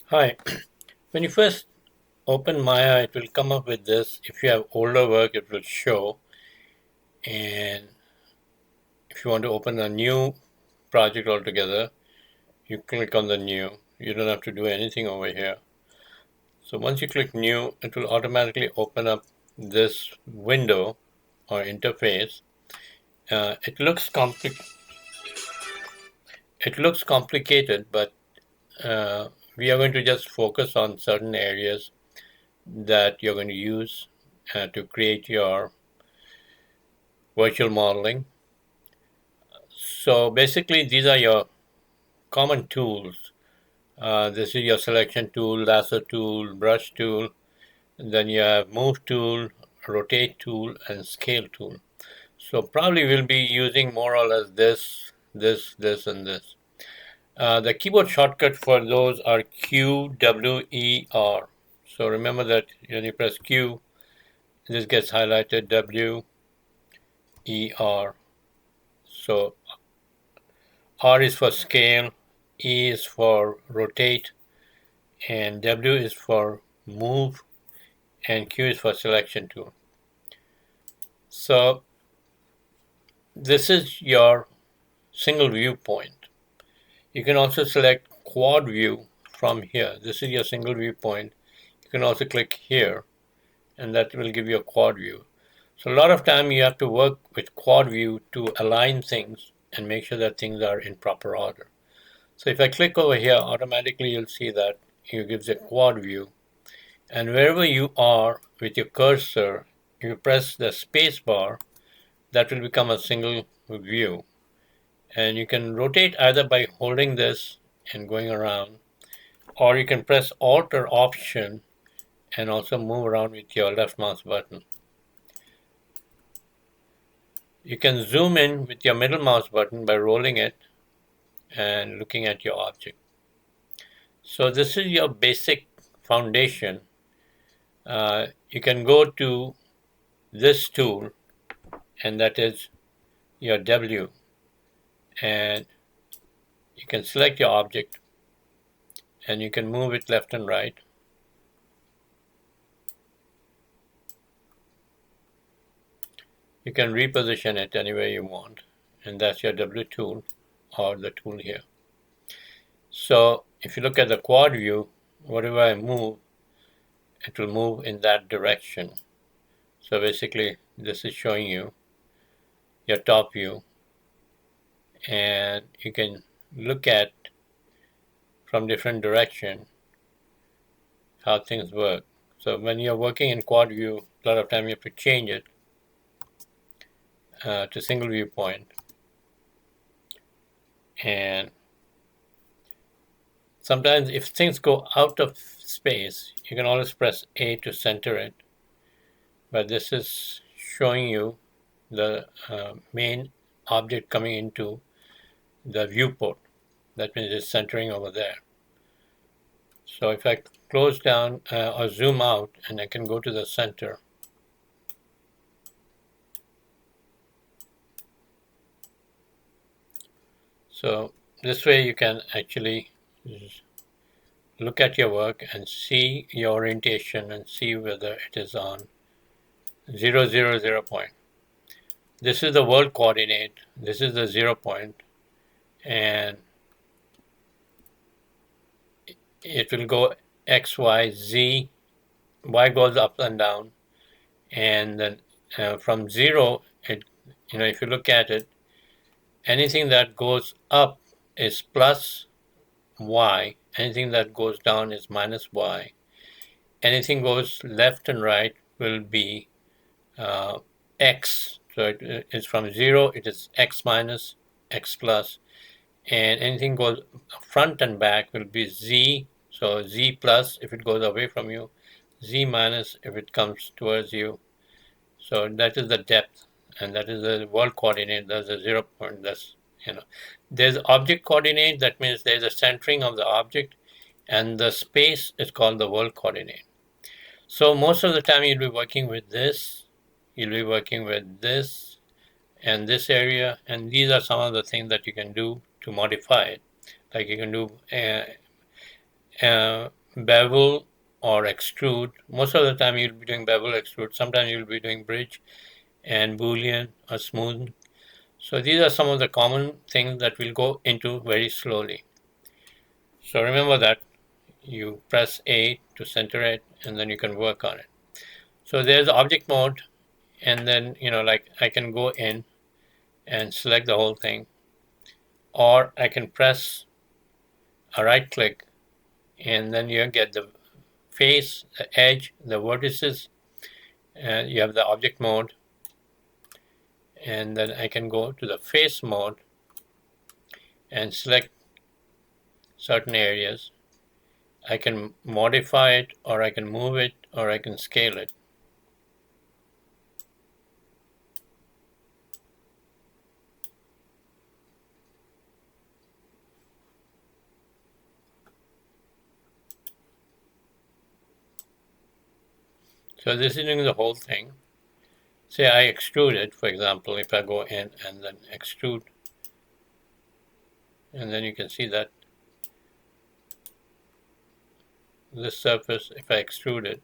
Hi. When you first open Maya, it will come up with this. If you have older work, it will show. And if you want to open a new project altogether, you click on the new. You don't have to do anything over here. So once you click new, it will automatically open up this window or interface. It looks complicated, but we are going to just focus on certain areas that you're going to use to create your virtual modeling. So basically, these are your common tools. This is your selection tool, lasso tool, brush tool. Then you have move tool, rotate tool, and scale tool. So probably we'll be using more or less this, and this. The keyboard shortcut for those are Q, W, E, R. So remember that when you press Q, this gets highlighted, W, E, R. So R is for scale, E is for rotate, and W is for move, and Q is for selection tool. So this is your single viewpoint. You can also select quad view from here. This is your single viewpoint. You can also click here, and that will give you a quad view. So a lot of time you have to work with quad view to align things and make sure that things are in proper order. So if I click over here, automatically you'll see that it gives a quad view. And wherever you are with your cursor, you press the space bar, that will become a single view. And you can rotate either by holding this and going around, or you can press Alt or Option and also move around with your left mouse button. You can zoom in with your middle mouse button by rolling it and looking at your object. So this is your basic foundation. You can go to this tool, and that is your W, and you can select your object and you can move it left and right. You can reposition it anywhere you want, and that's your W tool or the tool here. So if you look at the quad view, whatever I move, it will move in that direction. So basically this is showing you your top view, and you can look at from different direction how things work. So when you're working in quad view, a lot of time you have to change it to single viewpoint, and sometimes if things go out of space, you can always press A to center it, but this is showing you the main object coming into the viewport. That means it's centering over there. So if I close down or zoom out, and I can go to the center, so this way you can actually look at your work and see your orientation and see whether it is on 0, 0, 0 point. This is the world coordinate, this is the 0 point, and it will go X, Y, Z. Y goes up and down, and then from 0, if you look at it, anything that goes up is plus Y, anything that goes down is minus Y, anything goes left and right will be X. So it is from 0, it is X minus, X plus, and anything goes front and back will be Z. So Z plus if it goes away from you, Z minus if it comes towards you. So that is the depth, and that is the world coordinate. That's the 0 point. There's object coordinate. That means there's a centering of the object, and the space is called the world coordinate. So most of the time you'll be working with this. You'll be working with this and this area, and these are some of the things that you can do to modify it. Like you can do bevel or extrude. Most of the time you'll be doing bevel, extrude. Sometimes you'll be doing bridge and boolean or smooth. So these are some of the common things that we'll go into very slowly. So remember that you press A to center it, and then you can work on it. So there's object mode, and then like I can go in and select the whole thing, or I can press a right click, and then you get the face, the edge, the vertices, and you have the object mode, and then I can go to the face mode and select certain areas. I can modify it, or I can move it, or I can scale it. So this is doing the whole thing. Say I extrude it, for example, if I go in and then extrude, and then you can see that this surface, if I extrude it,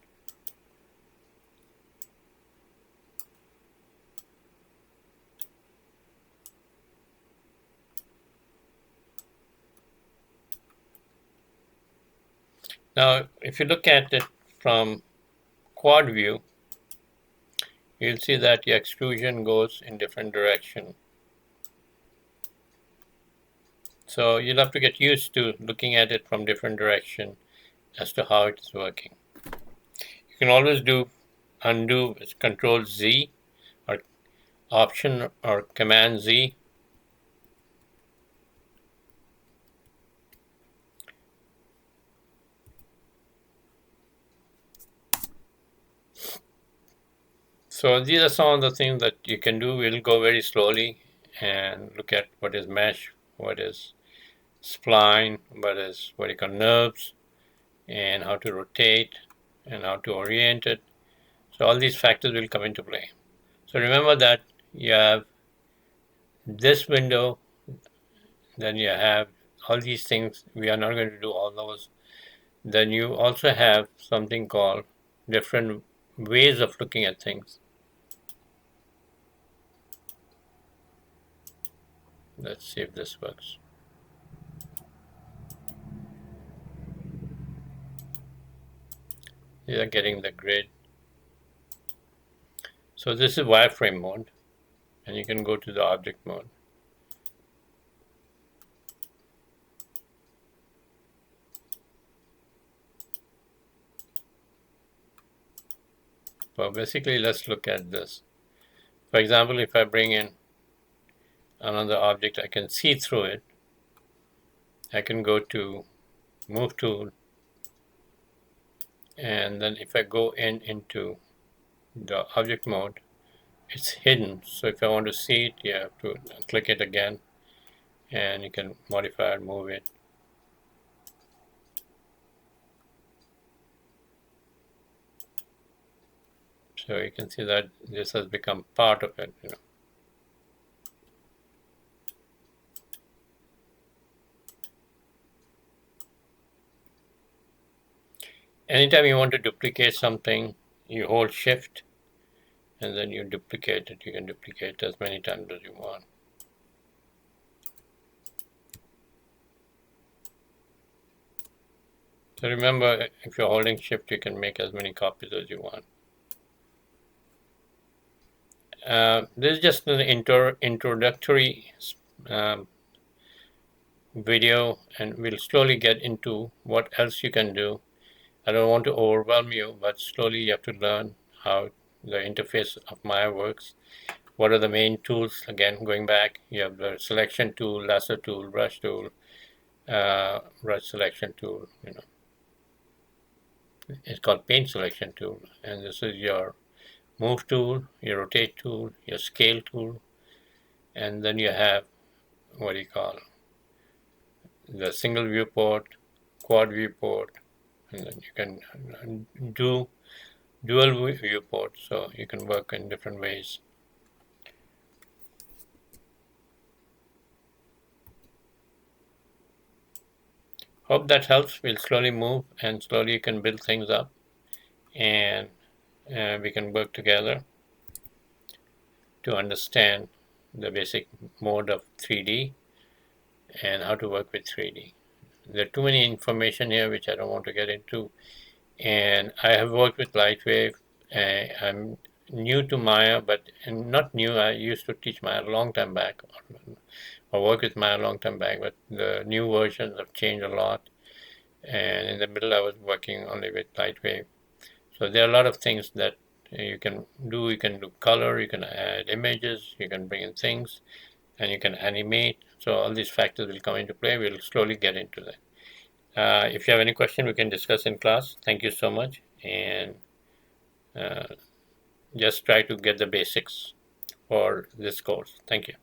now if you look at it from quad view, you'll see that the extrusion goes in different direction. So you'll have to get used to looking at it from different direction as to how it's working. You can always do undo with Control Z or Option or Command Z. So these are some of the things that you can do. We'll go very slowly and look at what is mesh, what is spline, what you call NURBS, and how to rotate and how to orient it. So all these factors will come into play. So remember that you have this window, then you have all these things. We are not going to do all those. Then you also have something called different ways of looking at things. Let's see if this works. You are getting the grid. So this is wireframe mode, and you can go to the object mode. So basically, let's look at this. For example, if I bring in another object, I can see through it. I can go to Move Tool, and then if I go into the object mode, it's hidden. So if I want to see it, you have to click it again, and you can modify it, move it. So you can see that this has become part of it. Anytime you want to duplicate something, you hold Shift, and then you duplicate it. You can duplicate as many times as you want. So remember, if you're holding Shift, you can make as many copies as you want. This is just an introductory video, and we'll slowly get into what else you can do. I don't want to overwhelm you, but slowly you have to learn how the interface of Maya works. What are the main tools? Again, going back, you have the selection tool, lasso tool, brush selection tool. It's called paint selection tool, and this is your move tool, your rotate tool, your scale tool, and then you have what you call the single viewport, quad viewport, and then you can do dual viewport, so you can work in different ways. Hope that helps. We'll slowly move and slowly you can build things up, and we can work together to understand the basic mode of 3D and how to work with 3D. There are too many information here which I don't want to get into. And I have worked with Lightwave. I'm new to Maya, but not new. I used to teach Maya a long time back, or work with Maya a long time back. But the new versions have changed a lot. And in the middle, I was working only with Lightwave. So there are a lot of things that you can do. You can do color. You can add images. You can bring in things, and you can animate. So all these factors will come into play. We'll slowly get into that. If you have any question, we can discuss in class. Thank you so much, and uh, just try to get the basics for this course. Thank you.